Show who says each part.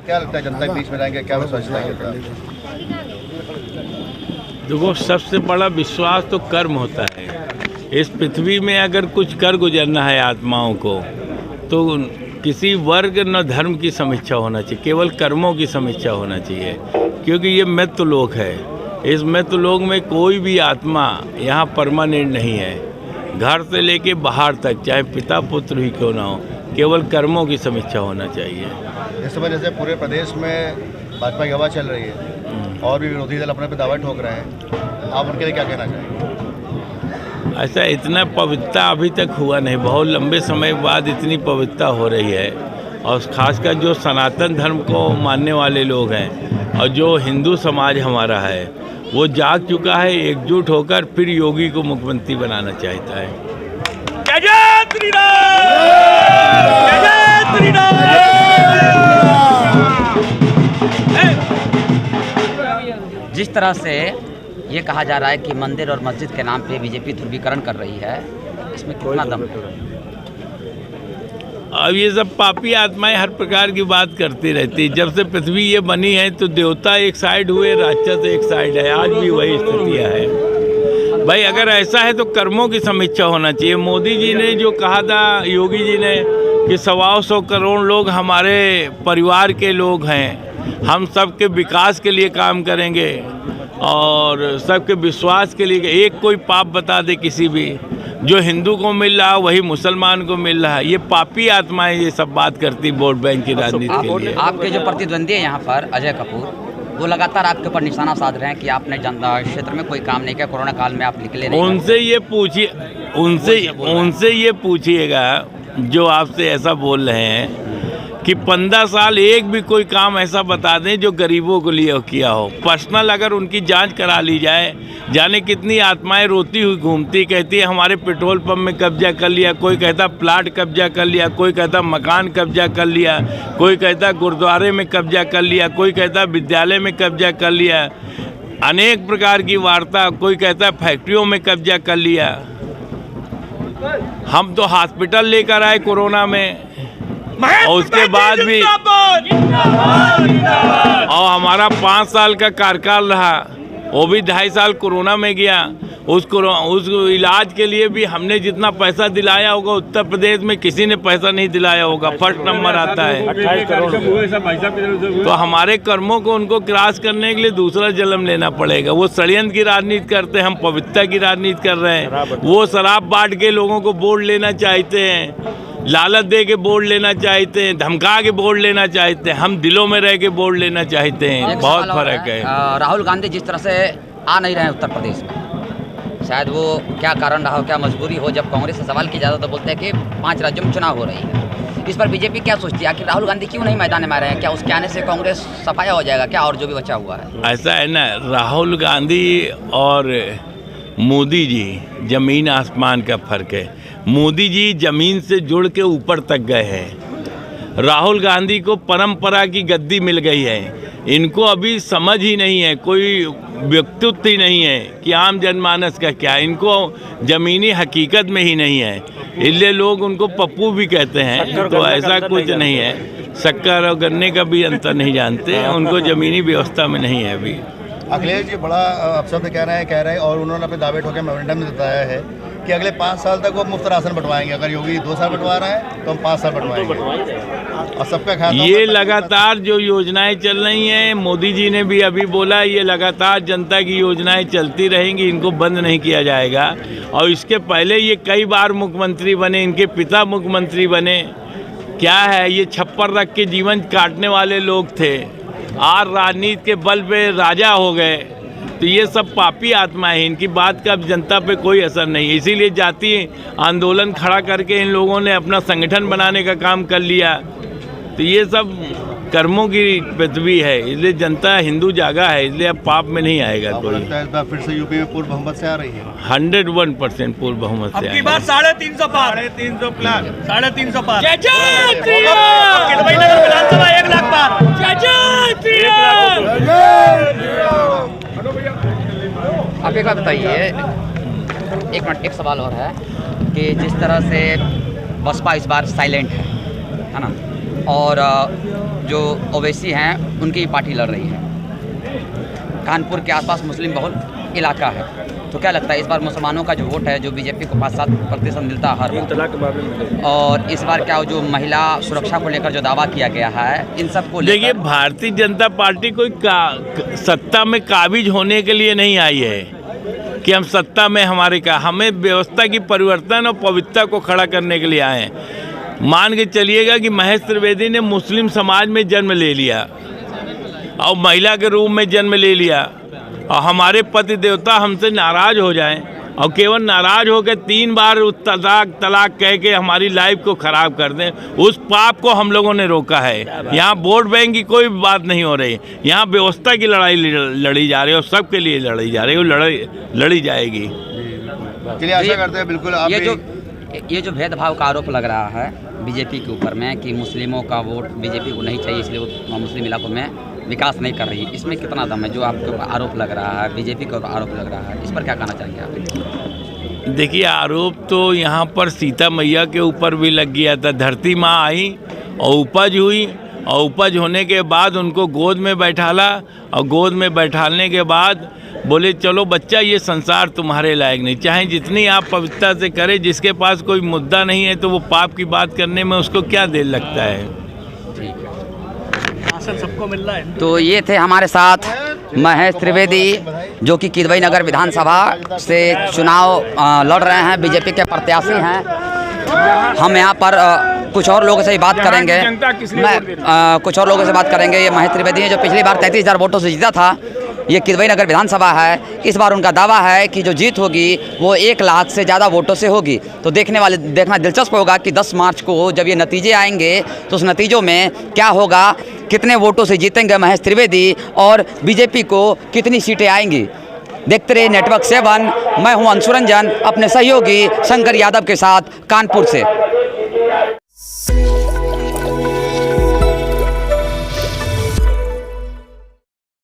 Speaker 1: क्या लगता है जनता के बीच में रहेंगे, क्या विश्वास दिलाएंगे?
Speaker 2: देखो, सबसे बड़ा विश्वास तो कर्म होता है। इस पृथ्वी में अगर कुछ कर गुजरना है आत्माओं को, तो किसी वर्ग न धर्म की समीक्षा होना चाहिए, केवल कर्मों की समीक्षा होना चाहिए। क्योंकि ये मृत्युलोक है। इस मृत्युलोक में कोई भी आत्मा यहाँ परमानेंट नहीं है। घर से लेके बाहर तक, चाहे पिता पुत्र ही क्यों ना हो, केवल कर्मों की समीक्षा होना चाहिए।
Speaker 1: इस वजह से पूरे प्रदेश में भाजपा की हवा चल रही है और भी विरोधी दल अपने पे दावा ठोक रहे हैं, आप उनके लिए क्या कहना चाहेंगे?
Speaker 2: ऐसा इतना पवित्रता अभी तक हुआ नहीं, बहुत लंबे समय बाद इतनी पवित्रता हो रही है। और खासकर जो सनातन धर्म को मानने वाले लोग हैं और जो हिंदू समाज हमारा है, वो जाग चुका है, एकजुट होकर फिर योगी को मुख्यमंत्री बनाना चाहता है।
Speaker 3: जय जय श्री राम, जय जय श्री राम।
Speaker 4: जिस तरह से ये कहा जा रहा है कि मंदिर और मस्जिद के नाम पे बीजेपी ध्रुवीकरण कर रही है, इसमें कितना दम है?
Speaker 2: अब ये सब पापी आत्माएं हर प्रकार की बात करती रहती। जब से पृथ्वी ये बनी है तो देवता एक साइड हुए, राक्षस एक साइड है। आज भी वही स्थितियाँ है। भाई, अगर ऐसा है तो कर्मों की समीक्षा होना चाहिए। मोदी जी ने जो कहा था, योगी जी ने, कि 125 करोड़ लोग हमारे परिवार के लोग हैं, हम सबके विकास के लिए काम करेंगे और सबके विश्वास के लिए। एक कोई पाप बता दे किसी भी, जो हिंदू को मिल रहा वही मुसलमान को मिल रहा है। ये पापी आत्माएं ये सब बात करती वोट बैंक की राजनीति के लिए।
Speaker 4: आपके जो प्रतिद्वंदी है यहाँ पर, अजय कपूर, वो लगातार आपके ऊपर निशाना साध रहे हैं कि आपने जनता क्षेत्र में कोई काम नहीं किया, कोरोना काल में आप निकले नहीं।
Speaker 2: उनसे ये पूछिएगा जो आपसे ऐसा बोल रहे हैं कि 15 साल एक भी कोई काम ऐसा बता दें जो गरीबों के लिए किया हो। पर्सनल अगर उनकी जांच करा ली जाए, जाने कितनी आत्माएं रोती हुई घूमती, कहती है हमारे पेट्रोल पंप में कब्जा कर लिया, कोई कहता प्लाट कब्जा कर लिया, कोई कहता मकान कब्जा कर लिया, कोई कहता गुरुद्वारे में कब्जा कर लिया, कोई कहता विद्यालय में कब्जा कर लिया। अनेक प्रकार की वार्ता, कोई कहता फैक्ट्रियों में कब्जा कर लिया। हम तो हॉस्पिटल लेकर आए कोरोना में, और उसके बाद भी, और हमारा 5 साल का कार्यकाल रहा, वो भी 2.5 साल कोरोना में गया। उस इलाज के लिए भी हमने जितना पैसा दिलाया होगा, उत्तर प्रदेश में किसी ने पैसा नहीं दिलाया होगा। फर्स्ट नंबर आता है।
Speaker 3: 28 करोड़।
Speaker 2: तो हमारे कर्मों को उनको क्रॉस करने के लिए दूसरा जन्म लेना पड़ेगा। वो षड्यंत्र की राजनीति करते हैं, हम पवित्रता की राजनीति कर रहे हैं। वो शराब बांट के लोगों को वोट लेना चाहते हैं, लालच दे के वोट लेना चाहते हैं, धमका के वोट लेना चाहते हैं। हम दिलों में रह के वोट लेना चाहते हैं। बहुत फर्क है।
Speaker 4: राहुल गांधी जिस तरह से आ नहीं रहे हैं उत्तर प्रदेश में, शायद वो क्या कारण रहा हो, क्या मजबूरी हो, जब कांग्रेस से सवाल किया जाता तो बोलते हैं कि 5 राज्यों में चुनाव हो रही है। इस पर बीजेपी क्या सोचती है? आखिर राहुल गांधी क्यों नहीं मैदान में आ रहे हैं? क्या उसके आने से कांग्रेस सफाया हो जाएगा क्या, और जो भी बचा हुआ है?
Speaker 2: ऐसा है ना, राहुल गांधी और मोदी जी जमीन आसमान का फर्क है। मोदी जी जमीन से जुड़ के ऊपर तक गए हैं। राहुल गांधी को परंपरा की गद्दी मिल गई है। इनको अभी समझ ही नहीं है, कोई व्यक्तित्व ही नहीं है कि आम जनमानस का क्या। इनको ज़मीनी हकीकत में ही नहीं है, इसलिए लोग उनको पप्पू भी कहते हैं। तो ऐसा कुछ नहीं है, शक्कर और गन्ने का भी अंतर नहीं जानते, उनको ज़मीनी व्यवस्था में नहीं है अभी।
Speaker 1: अखिलेश जी बड़ा अपशब्द कह रहे हैं और उन्होंने अपने दावे ठोके मेमोरेंडम में बताया है कि अगले 5 साल तक वो मुफ्त राशन बंटवाएंगे। अगर योगी 2 साल बंटवा रहा है तो हम 5 साल बंटवाएंगे। और सबका खाता,
Speaker 2: ये लगातार जो योजनाएं चल रही हैं, मोदी जी ने भी अभी बोला, ये लगातार जनता की योजनाएं चलती रहेंगी, इनको बंद नहीं किया जाएगा। और इसके पहले ये कई बार मुख्यमंत्री बने, इनके पिता मुख्यमंत्री बने। क्या है, ये छप्पर रख के जीवन काटने वाले लोग थे, आज राजनीति के बल पे राजा हो गए। तो ये सब पापी आत्माएं हैं, इनकी बात का अब जनता पे कोई असर नहीं है। इसीलिए जातीय आंदोलन खड़ा करके इन लोगों ने अपना संगठन बनाने का काम कर लिया। तो ये सब कर्मों की पृथ्वी है, इसलिए जनता हिंदू जागा है, इसलिए अब पाप में नहीं आएगा कोई।
Speaker 1: फिर से यूपी में पूर्ण बहुमत से आ रही है,
Speaker 2: 101% पूर्ण बहुमत से।
Speaker 3: अब की बार 350 पार, 350 प्लान, 350 पार।
Speaker 4: जय जय श्री
Speaker 3: नगर विधानसभा 1 लाख पार।
Speaker 4: जय जय श्री आप एक बात बताइए, एक मिनट, एक सवाल और है कि जिस तरह से बसपा इस बार साइलेंट है ना, और जो ओवैसी हैं उनकी ही पार्टी लड़ रही है। कानपुर के आसपास मुस्लिम बहुल इलाका है, तो क्या लगता है इस बार मुसलमानों का जो वोट है, जो बीजेपी को 5-7% मिलता है हर बार, और इस बार क्या जो महिला सुरक्षा को लेकर जो दावा किया गया है, इन सब को
Speaker 2: देखिए, भारतीय जनता पार्टी कोई सत्ता में काबिज होने के लिए नहीं आई है कि हम सत्ता में हमें व्यवस्था की परिवर्तन और पवित्रता को खड़ा करने के लिए आए हैं। मान के चलिएगा कि महेश त्रिवेदी ने मुस्लिम समाज में जन्म ले लिया और महिला के रूप में जन्म ले लिया, और हमारे पति देवता हमसे नाराज हो जाएं और केवल नाराज होकर 3 बार तलाक कह के हमारी लाइफ को ख़राब कर दें, उस पाप को हम लोगों ने रोका है। यहाँ वोट बैंक की कोई बात नहीं हो रही, यहाँ व्यवस्था की लड़ाई लड़ी जा रही है और सबके लिए लड़ी जा रही है, लड़ी जाएगी।
Speaker 1: चलिए, आशा करते हैं बिल्कुल आप
Speaker 4: ये जो भेदभाव का आरोप लग रहा है बीजेपी के ऊपर में कि मुस्लिमों का वोट बीजेपी को नहीं चाहिए, इसलिए वो मुस्लिम इलाकों में विकास नहीं कर रही है, इसमें कितना दम है? जो आपको आरोप लग रहा है, बीजेपी का आरोप लग रहा है, इस पर क्या कहना चाहेंगे आप?
Speaker 2: देखिए, आरोप तो यहाँ पर सीता मैया के ऊपर भी लग गया था। धरती माँ आई और उपज हुई, और उपज होने के बाद उनको गोद में बैठाला, और गोद में बैठालने के बाद बोले चलो बच्चा, ये संसार तुम्हारे लायक नहीं। चाहे जितनी आप पवित्रता से करें, जिसके पास कोई मुद्दा नहीं है तो वो पाप की बात करने में उसको क्या देर लगता है।
Speaker 4: ठीक है,
Speaker 3: सबको मिल रहा है।
Speaker 4: तो ये थे हमारे साथ महेश त्रिवेदी, जो कि किदवई नगर विधानसभा से चुनाव लड़ रहे हैं, बीजेपी के प्रत्याशी हैं। हम यहाँ पर कुछ और लोगों से ही बात करेंगे। कुछ और लोगों से बात करेंगे। ये महेश त्रिवेदी हैं, जो पिछली बार 33,000 वोटों से जीता था। ये किदवई नगर विधानसभा है। इस बार उनका दावा है कि जो जीत होगी वो 1 लाख से ज़्यादा वोटों से होगी। तो देखना दिलचस्प होगा कि 10 मार्च को जब ये नतीजे आएंगे तो उस नतीजों में क्या होगा, कितने वोटों से जीतेंगे महेश त्रिवेदी और बीजेपी को कितनी सीटें आएंगी। देखते रहिए नेटवर्क 7। मैं हूं अंशुरंजन, अपने सहयोगी शंकर यादव के साथ कानपुर से।